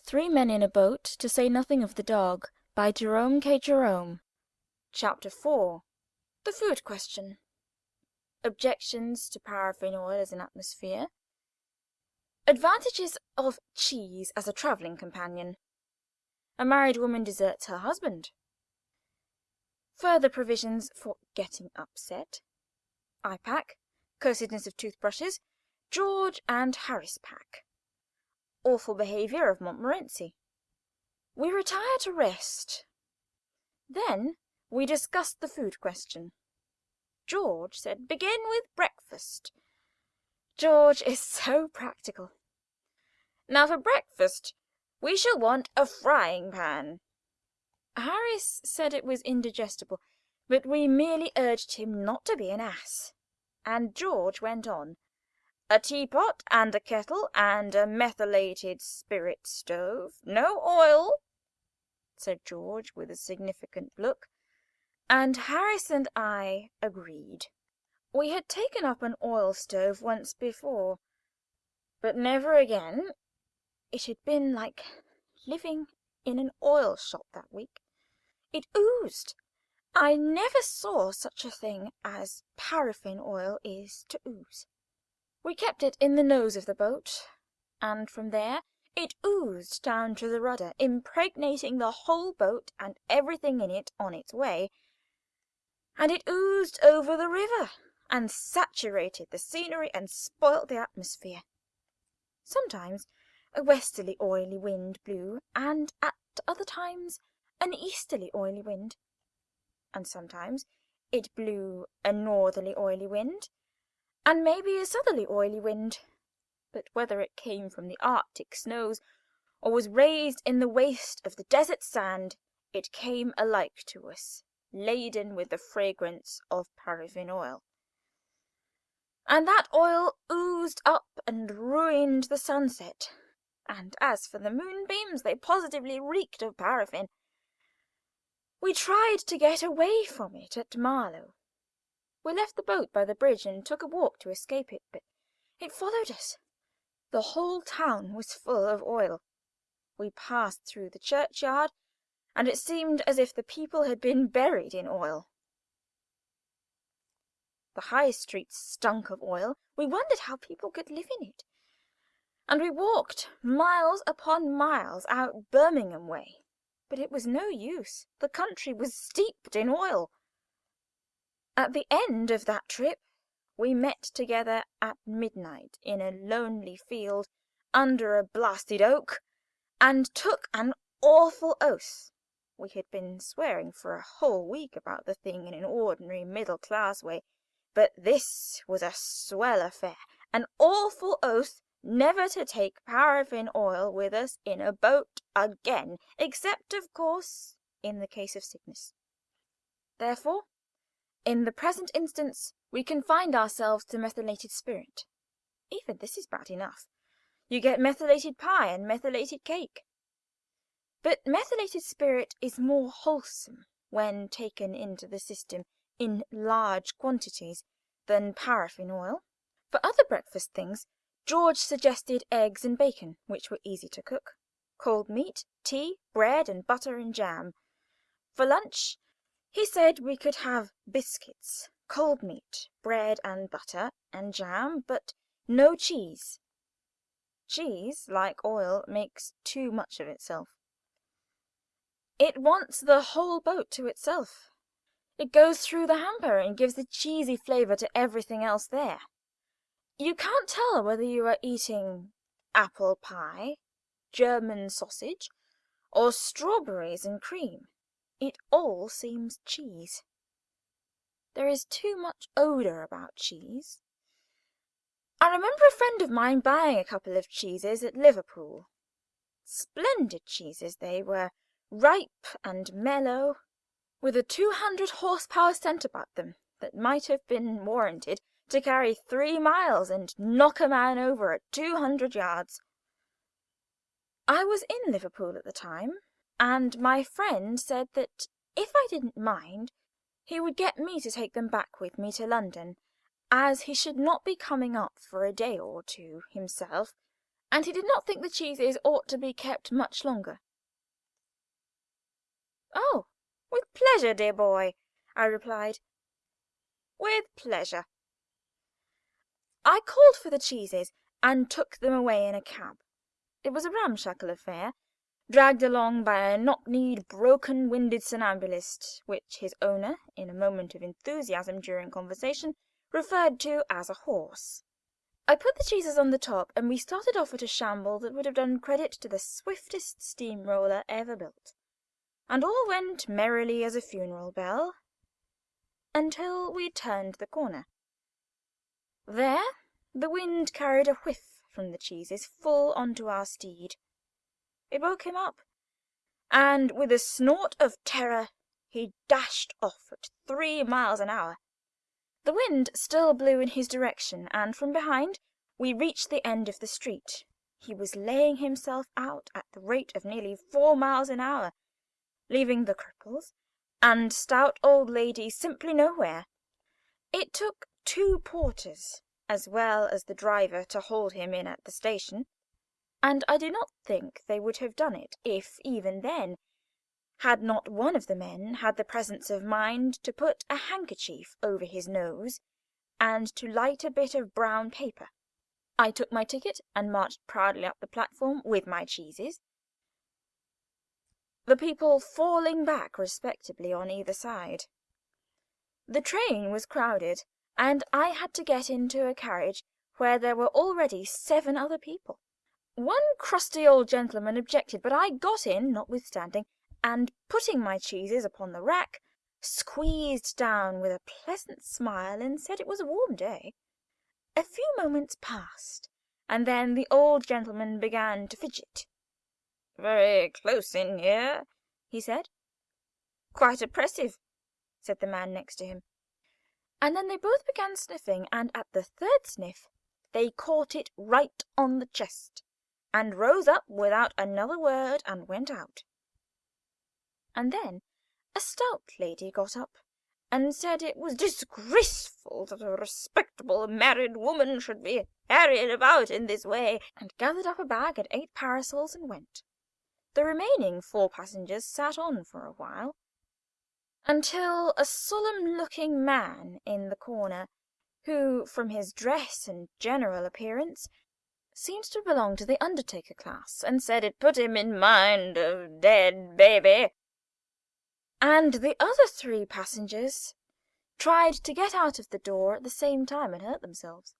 Three Men in a Boat, to say nothing of the Dog, by Jerome K. Jerome. Chapter 4. The Food Question. Objections to paraffin oil as an atmosphere. Advantages of cheese as a travelling companion. A married woman deserts her husband. Further provisions for getting upset. I pack. Cursedness of toothbrushes. George and Harris pack. Awful behaviour of Montmorency. We retire to rest. Then we discussed the food question. George said, "Begin with breakfast." George is so practical. "Now for breakfast we shall want a frying pan." Harris said it was indigestible, but we merely urged him not to be an ass, and George went on. "A teapot and a kettle and a methylated spirit stove. No oil," said George with a significant look, and Harris and I agreed. We had taken up an oil stove once before, but never again. It had been like living in an oil shop that week. It oozed. I never saw such a thing as paraffin oil is to ooze. We kept it in the nose of the boat, and from there it oozed down to the rudder, impregnating the whole boat and everything in it on its way, and it oozed over the river, and saturated the scenery and spoilt the atmosphere. Sometimes a westerly oily wind blew, and at other times an easterly oily wind, and sometimes it blew a northerly oily wind, and maybe a southerly oily wind, but whether it came from the Arctic snows or was raised in the waste of the desert sand, it came alike to us, laden with the fragrance of paraffin oil. And that oil oozed up and ruined the sunset, and as for the moonbeams, they positively reeked of paraffin. We tried to get away from it at Marlow. We left the boat by the bridge and took a walk to escape it, but it followed us. The whole town was full of oil. We passed through the churchyard, and it seemed as if the people had been buried in oil. The high streets stunk of oil. We wondered how people could live in it. And we walked miles upon miles out Birmingham way, but it was no use. The country was steeped in oil. At the end of that trip we met together at midnight in a lonely field under a blasted oak, and took an awful oath. We had been swearing for a whole week about the thing in an ordinary middle-class way, but this was a swell affair, an awful oath never to take paraffin oil with us in a boat again, except, of course, in the case of sickness. Therefore, in the present instance, we confined ourselves to methylated spirit. Even this is bad enough. You get methylated pie and methylated cake. But methylated spirit is more wholesome when taken into the system in large quantities than paraffin oil. For other breakfast things, George suggested eggs and bacon, which were easy to cook, cold meat, tea, bread and butter and jam. For lunch, he said we could have biscuits, cold meat, bread and butter and jam, but no cheese. Cheese, like oil, makes too much of itself. It wants the whole boat to itself. It goes through the hamper and gives the cheesy flavour to everything else there. You can't tell whether you are eating apple pie, German sausage, or strawberries and cream. It all seems cheese. There is too much odour about cheese. I remember a friend of mine buying a couple of cheeses at Liverpool. Splendid cheeses they were, ripe and mellow, with a 200 horsepower scent about them that might have been warranted to carry 3 miles and knock a man over at 200 yards. I was in Liverpool at the time, and my friend said that if I didn't mind, he would get me to take them back with me to London, as he should not be coming up for a day or two himself, and he did not think the cheeses ought to be kept much longer. "Oh, with pleasure, dear boy," I replied. "With pleasure." I called for the cheeses and took them away in a cab. It was a ramshackle affair, dragged along by a knock-kneed, broken-winded somnambulist, which his owner, in a moment of enthusiasm during conversation, referred to as a horse. I put the cheeses on the top, and we started off at a shamble that would have done credit to the swiftest steam-roller ever built, and all went merrily as a funeral bell until we turned the corner. There the wind carried a whiff from the cheeses full on to our steed. It woke him up, and with a snort of terror he dashed off at 3 miles an hour. The wind still blew in his direction, and from behind we reached the end of the street. He was laying himself out at the rate of nearly 4 miles an hour, leaving the cripples and stout old ladies simply nowhere. It took 2 porters as well as the driver to hold him in at the station, and I do not think they would have done it if, even then, had not one of the men had the presence of mind to put a handkerchief over his nose and to light a bit of brown paper. I took my ticket and marched proudly up the platform with my cheeses, the people falling back respectably on either side. The train was crowded, and I had to get into a carriage where there were already 7 other people. One crusty old gentleman objected, but I got in notwithstanding, and putting my cheeses upon the rack, squeezed down with a pleasant smile and said it was a warm day. A few moments passed, and then the old gentleman began to fidget. "Very close in here," he said. "Quite oppressive," said the man next to him. And then they both began sniffing, and at the 3rd sniff they caught it right on the chest, and rose up without another word and went out. And then a stout lady got up and said it was disgraceful that a respectable married woman should be harried about in this way, and gathered up a bag and 8 parasols and went. The remaining 4 passengers sat on for a while, until a solemn-looking man in the corner, who, from his dress and general appearance, seemed to belong to the undertaker class, and said it put him in mind of dead baby, and the other 3 passengers tried to get out of the door at the same time and hurt themselves.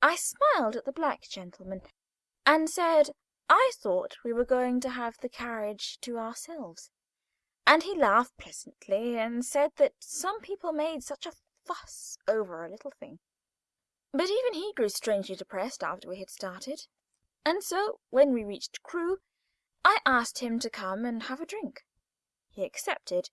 I smiled at the black gentleman, and said I thought we were going to have the carriage to ourselves, and he laughed pleasantly and said that some people made such a fuss over a little thing. But even he grew strangely depressed after we had started, and so when we reached Crewe I asked him to come and have a drink. He accepted,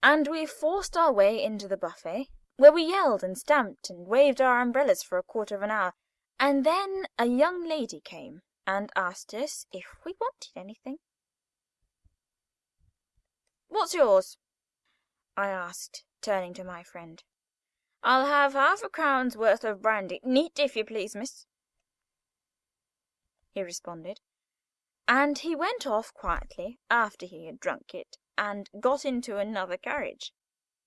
and we forced our way into the buffet, where we yelled and stamped and waved our umbrellas for a quarter of an hour, and then a young lady came and asked us if we wanted anything. "What's yours?" I asked, turning to my friend. "I'll have half a crown's worth of brandy, neat, if you please, miss," he responded, and he went off quietly after he had drunk it and got into another carriage,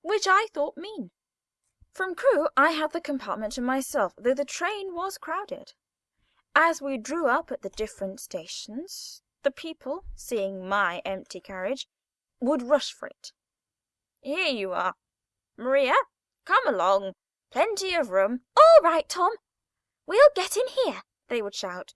which I thought mean. From Crewe I had the compartment to myself, though the train was crowded. As we drew up at the different stations, the people, seeing my empty carriage, would rush for it. "Here you are, Maria, come along, plenty of room." "All right, Tom, we'll get in here," they would shout,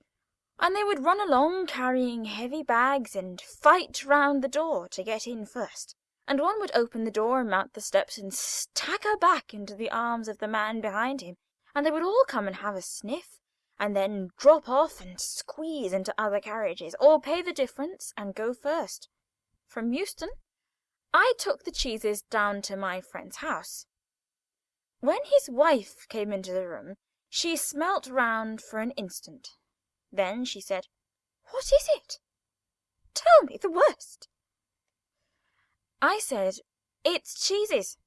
and they would run along carrying heavy bags and fight round the door to get in first, and one would open the door and mount the steps and stagger back into the arms of the man behind him, and they would all come and have a sniff, and then drop off and squeeze into other carriages, or pay the difference and go first. From Euston I took the cheeses down to my friend's house. When his wife came into the room, she smelt round for an instant. Then she said, "What is it? Tell me the worst." I said, "It's cheeses.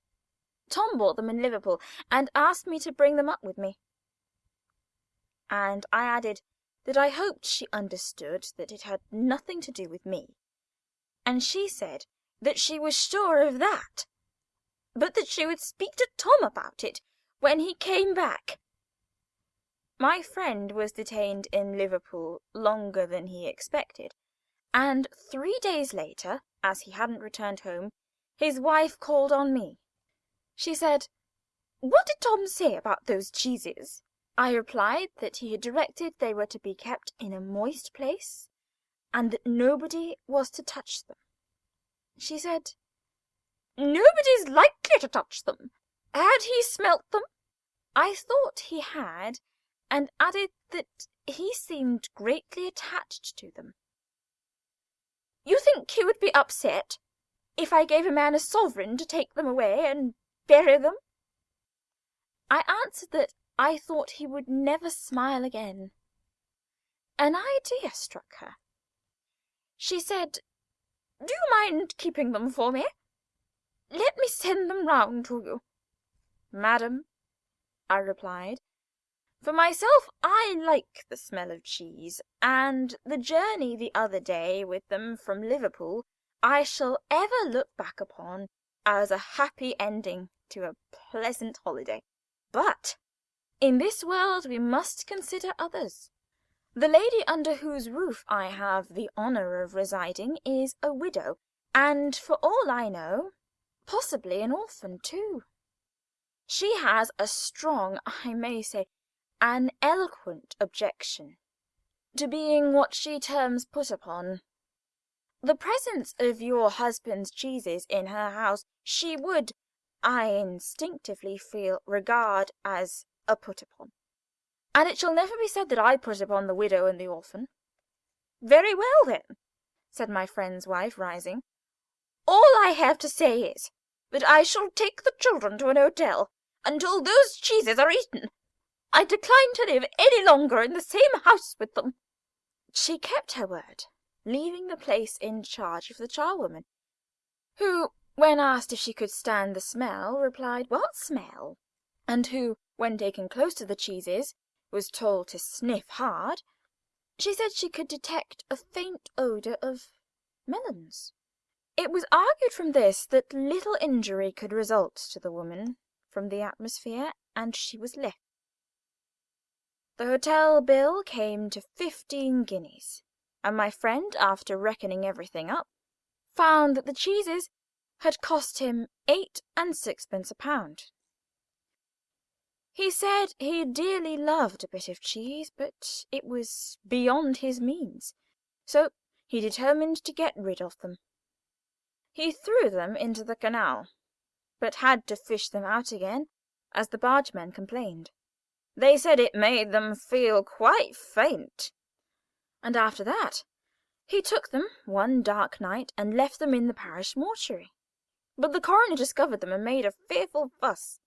Tom bought them in Liverpool, and asked me to bring them up with me." And I added, that I hoped she understood that it had nothing to do with me, and she said that she was sure of that, but that she would speak to Tom about it when he came back. My friend was detained in Liverpool longer than he expected, and 3 days later, as he hadn't returned home, his wife called on me. She said, "What did Tom say about those cheeses?" I replied that he had directed they were to be kept in a moist place, and that nobody was to touch them. She said, "Nobody's likely to touch them. Had he smelt them?" I thought he had, and added that he seemed greatly attached to them. "You think he would be upset if I gave a man a sovereign to take them away and bury them?" I answered that I thought he would never smile again. An idea struck her. She said, "Do you mind keeping them for me? Let me send them round to you." "Madam," I replied, "for myself I like the smell of cheese, and the journey the other day with them from Liverpool I shall ever look back upon as a happy ending to a pleasant holiday. But in this world we must consider others. The lady under whose roof I have the honour of residing is a widow, and for all I know, possibly an orphan too. She has a strong, I may say, an eloquent objection to being what she terms put upon. The presence of your husband's cheeses in her house she would, I instinctively feel, regard as a put upon. And it shall never be said that I put upon the widow and the orphan." "Very well, then," said my friend's wife, rising. "All I have to say is, that I shall take the children to an hotel until those cheeses are eaten. I decline to live any longer in the same house with them." She kept her word, leaving the place in charge of the charwoman, who, when asked if she could stand the smell, replied, "What smell?" and who, when taken close to the cheeses, was told to sniff hard. She said she could detect a faint odour of melons. It was argued from this that little injury could result to the woman from the atmosphere, and she was left. The hotel bill came to 15 guineas, and my friend, after reckoning everything up, found that the cheeses had cost him 8 and sixpence a pound. He said he dearly loved a bit of cheese, but it was beyond his means, so he determined to get rid of them. He threw them into the canal, but had to fish them out again, as the bargemen complained. They said it made them feel quite faint. And after that he took them one dark night and left them in the parish mortuary. But the coroner discovered them and made a fearful fuss.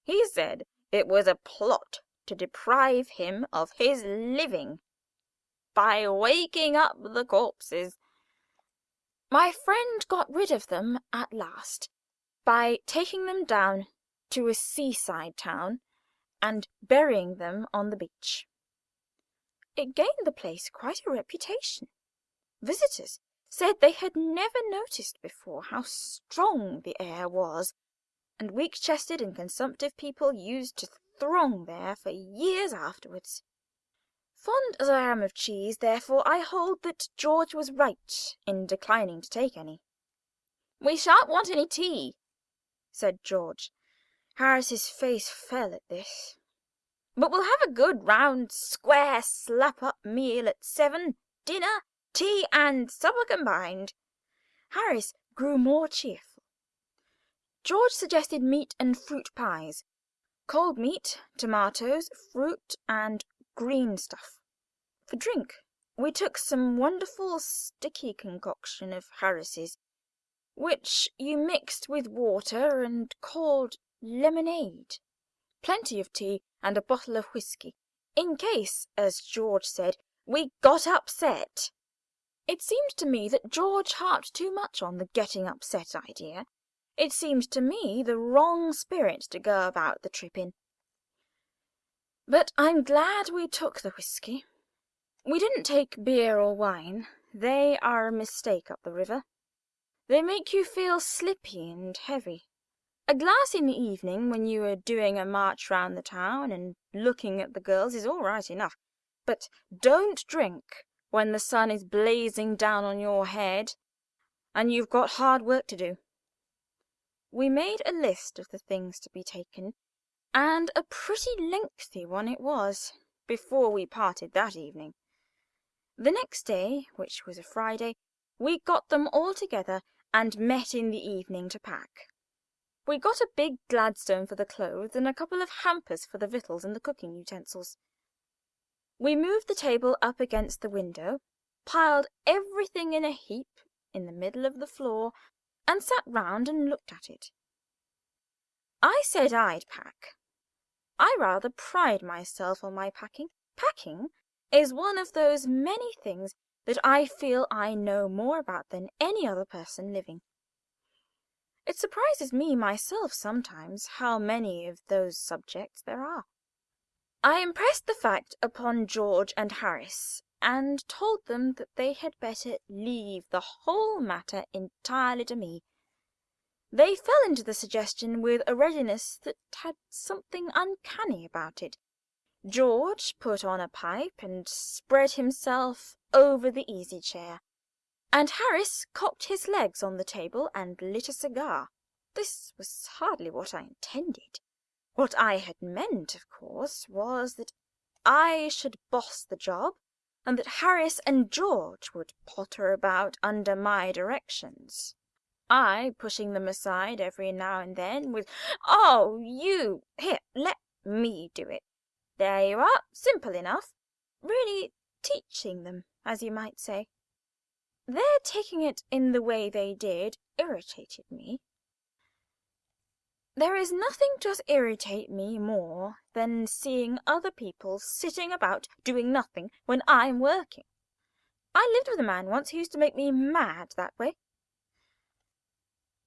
He said it was a plot to deprive him of his living by waking up the corpses. My friend got rid of them at last by taking them down to a seaside town and burying them on the beach. It gained the place quite a reputation. Visitors said they had never noticed before how strong the air was, and weak-chested and consumptive people used to throng there for years afterwards. Fond as I am of cheese, therefore, I hold that George was right in declining to take any. "We shan't want any tea," said George. Harris's face fell at this. "But we'll have a good round, square, slap-up meal at 7, dinner, tea, and supper combined." Harris grew more cheerful. George suggested meat and fruit pies, cold meat, tomatoes, fruit, and green stuff. For drink, we took some wonderful sticky concoction of Harris's, which you mixed with water and called lemonade. Plenty of tea and a bottle of whisky, in case, as George said, we got upset. It seemed to me that George harped too much on the getting upset idea. It seemed to me the wrong spirit to go about the trip in. But I'm glad we took the whisky. We didn't take beer or wine. They are a mistake up the river. They make you feel slippy and heavy. A glass in the evening, when you are doing a march round the town and looking at the girls, is all right enough, but don't drink when the sun is blazing down on your head and you've got hard work to do. We made a list of the things to be taken, and a pretty lengthy one it was, before we parted that evening. The next day, which was a Friday, we got them all together and met in the evening to pack. We got a big Gladstone for the clothes and a couple of hampers for the victuals and the cooking utensils. We moved the table up against the window, piled everything in a heap in the middle of the floor, and sat round and looked at it. I said I'd pack. I rather pride myself on my packing. Packing is one of those many things that I feel I know more about than any other person living. It surprises me myself sometimes how many of those subjects there are. I impressed the fact upon George and Harris, and told them that they had better leave the whole matter entirely to me. They fell into the suggestion with a readiness that had something uncanny about it. George put on a pipe and spread himself over the easy-chair, and Harris cocked his legs on the table and lit a cigar. This was hardly what I intended. What I had meant, of course, was that I should boss the job, and that Harris and George would potter about under my directions, I pushing them aside every now and then with, "Oh, you! Here, let me do it. There you are, simple enough," really teaching them, as you might say. Their taking it in the way they did irritated me. There is nothing does irritate me more than seeing other people sitting about doing nothing when I'm working. I lived with a man once who used to make me mad that way.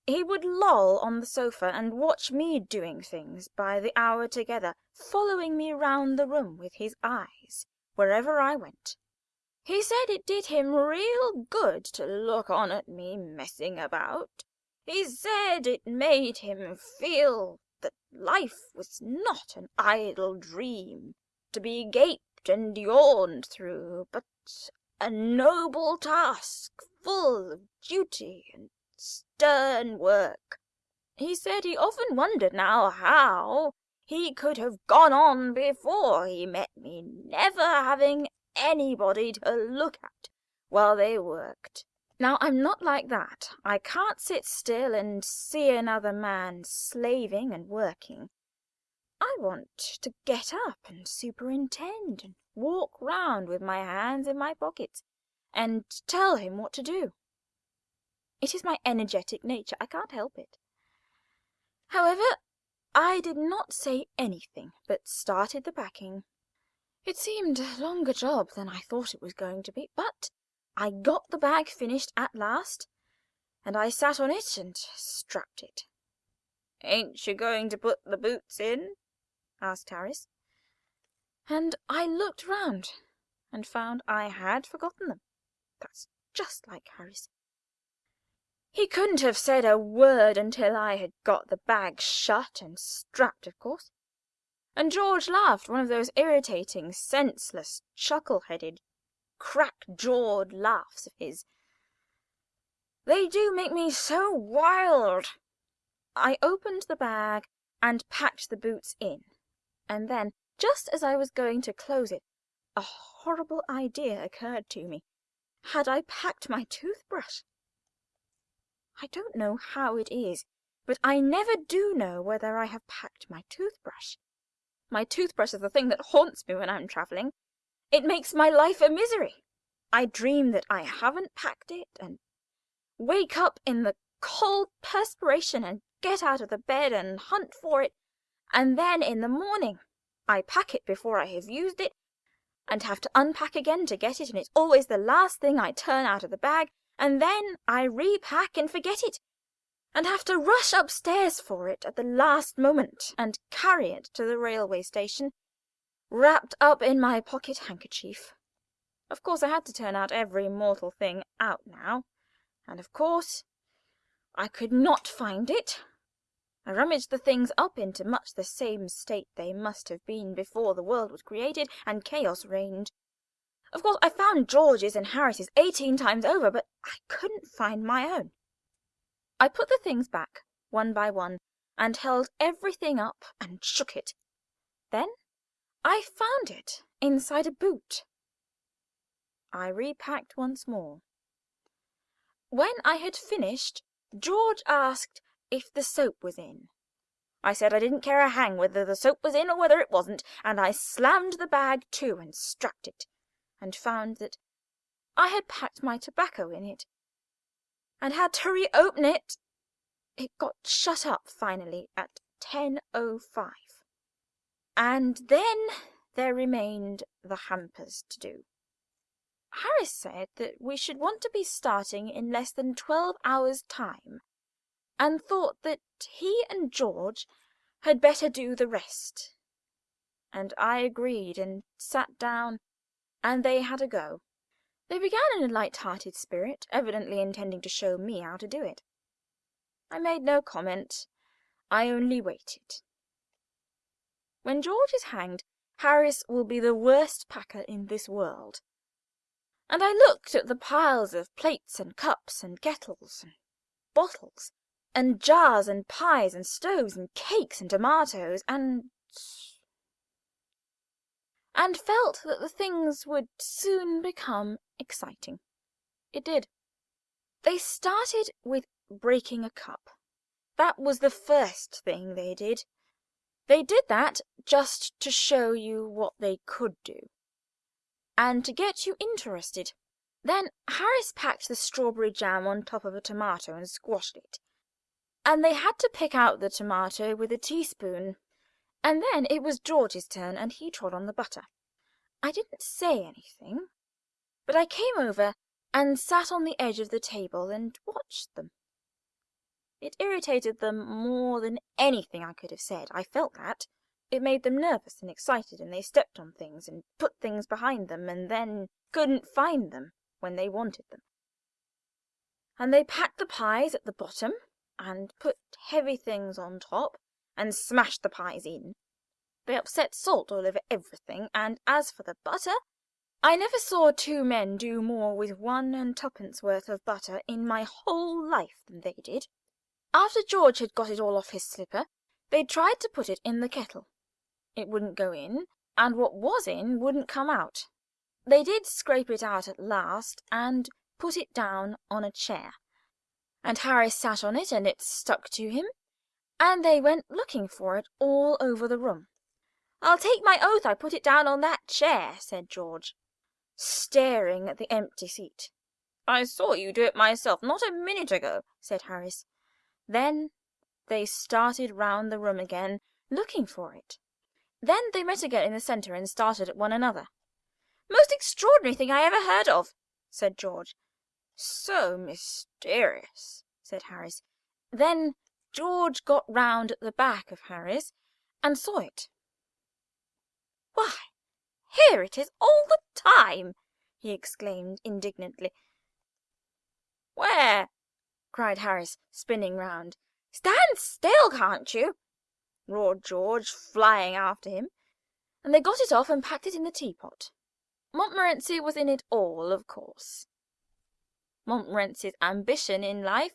He would loll on the sofa and watch me doing things by the hour together, following me round the room with his eyes wherever I went. He said it did him real good to look on at me messing about. He said it made him feel that life was not an idle dream to be gaped and yawned through, but a noble task full of duty and stern work. He said he often wondered now how he could have gone on before he met me, never having anybody to look at while they worked. Now, I'm not like that. I can't sit still and see another man slaving and working. I want to get up and superintend and walk round with my hands in my pockets and tell him what to do. It is my energetic nature. I can't help it. However, I did not say anything, but started the packing. It seemed a longer job than I thought it was going to be, but I got the bag finished at last, and I sat on it and strapped it. "Ain't you going to put the boots in?" asked Harris. And I looked round and found I had forgotten them. That's just like Harris. He couldn't have said a word until I had got the bag shut and strapped, of course. And George laughed, one of those irritating, senseless, chuckle-headed, crack-jawed laughs of his. They do make me so wild. I opened the bag and packed the boots in, and then, just as I was going to close it, a horrible idea occurred to me. Had I packed my toothbrush? I don't know how it is, but I never do know whether I have packed my toothbrush. My toothbrush is the thing that haunts me when I'm travelling. It makes my life a misery. I dream that I haven't packed it, and wake up in the cold perspiration and get out of the bed and hunt for it, and then in the morning I pack it before I have used it, and have to unpack again to get it, and it's always the last thing I turn out of the bag, and then I repack and forget it, and have to rush upstairs for it at the last moment, and carry it to the railway station, wrapped up in my pocket handkerchief. Of course I had to turn out every mortal thing out now, and of course I could not find it. I rummaged the things up into much the same state they must have been before the world was created and chaos reigned. Of course I found George's and Harris's 18 times over, but I couldn't find my own. I put the things back one by one and held everything up and shook it. Then I found it inside a boot. I repacked once more. When I had finished, George asked if the soap was in. I said I didn't care a hang whether the soap was in or whether it wasn't, and I slammed the bag to and strapped it, and found that I had packed my tobacco in it, and had to reopen it. It got shut up finally at 10:05. And then there remained the hampers to do. Harris said that we should want to be starting in less than 12 hours' time, and thought that he and George had better do the rest. And I agreed and sat down, and they had a go. They began in a light-hearted spirit, evidently intending to show me how to do it. I made no comment. I only waited. When George is hanged, Harris will be the worst packer in this world. And I looked at the piles of plates and cups and kettles and bottles and jars and pies and stoves and cakes and tomatoes and felt that the things would soon become exciting. It did. They started with breaking a cup. That was the first thing they did. They did that just to show you what they could do, and to get you interested. Then Harris packed the strawberry jam on top of a tomato and squashed it, and they had to pick out the tomato with a teaspoon, and then it was George's turn, and he trod on the butter. I didn't say anything, but I came over and sat on the edge of the table and watched them. It irritated them more than anything I could have said. I felt that. It made them nervous and excited, and they stepped on things and put things behind them, and then couldn't find them when they wanted them. And they packed the pies at the bottom, and put heavy things on top, and smashed the pies in. They upset salt all over everything, and as for the butter, I never saw two men do more with 1 and 2pence worth of butter in my whole life than they did. After George had got it all off his slipper, they tried to put it in the kettle. It wouldn't go in, and what was in wouldn't come out. They did scrape it out at last, and put it down on a chair, and Harris sat on it, and it stuck to him, and they went looking for it all over the room. "I'll take my oath I put it down on that chair," said George, staring at the empty seat. "I saw you do it myself not a minute ago," said Harris. Then they started round the room again, looking for it. Then they met again in the centre and started at one another. "Most extraordinary thing I ever heard of," said George. "So mysterious," said Harris. Then George got round at the back of Harris and saw it. "Why, here it is all the time!" he exclaimed indignantly. "Where?" cried Harris, spinning round. "Stand still, can't you?" roared George, flying after him. And they got it off and packed it in the teapot. Montmorency was in it all, of course. Montmorency's ambition in life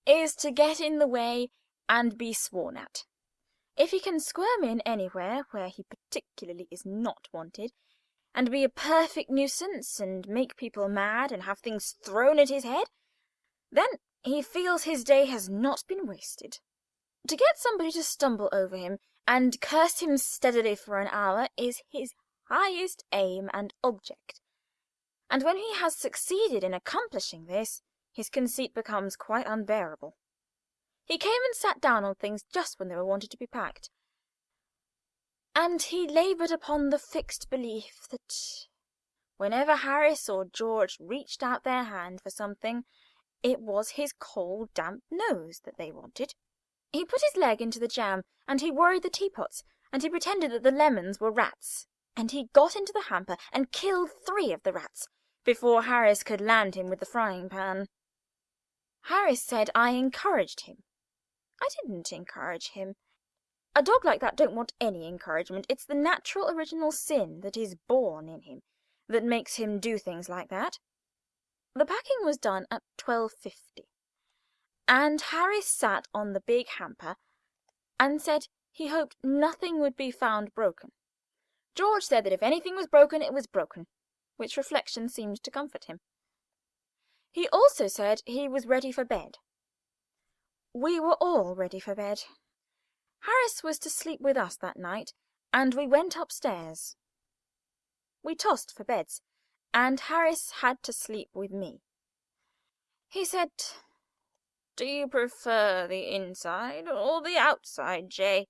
is to get in the way and be sworn at. If he can squirm in anywhere where he particularly is not wanted, and be a perfect nuisance, and make people mad, and have things thrown at his head, then he feels his day has not been wasted. To get somebody to stumble over him and curse him steadily for an hour is his highest aim and object, and when he has succeeded in accomplishing this, his conceit becomes quite unbearable. He came and sat down on things just when they were wanted to be packed, and he laboured upon the fixed belief that whenever Harris or George reached out their hand for something, it was his cold, damp nose that they wanted. He put his leg into the jam, and he worried the teapots, and he pretended that the lemons were rats, and he got into the hamper and killed 3 of the rats before Harris could land him with the frying pan. Harris said I encouraged him. I didn't encourage him. A dog like that don't want any encouragement. It's the natural original sin that is born in him that makes him do things like that. The packing was done at 12:50, and Harris sat on the big hamper and said he hoped nothing would be found broken. George said that if anything was broken, it was broken, which reflection seemed to comfort him. He also said he was ready for bed. We were all ready for bed. Harris was to sleep with us that night, and we went upstairs. We tossed for beds, and Harris had to sleep with me. He said, "Do you prefer the inside or the outside, Jay?"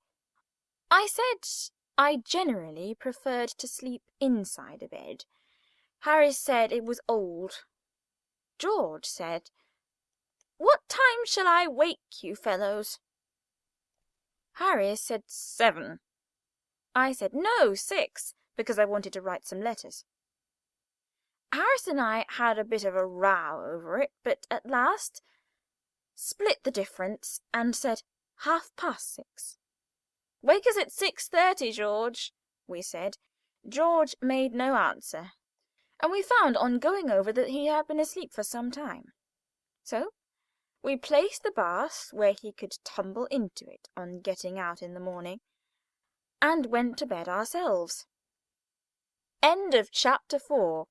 I said I generally preferred to sleep inside a bed. Harris said it was old. George said, "What time shall I wake you fellows?" Harris said 7. I said no, 6, because I wanted to write some letters. Harris and I had a bit of a row over it, but at last split the difference and said 6:30. "Wake us at 6:30, George," we said. George made no answer, and we found on going over that he had been asleep for some time. So we placed the bath where he could tumble into it on getting out in the morning, and went to bed ourselves. End of chapter 4.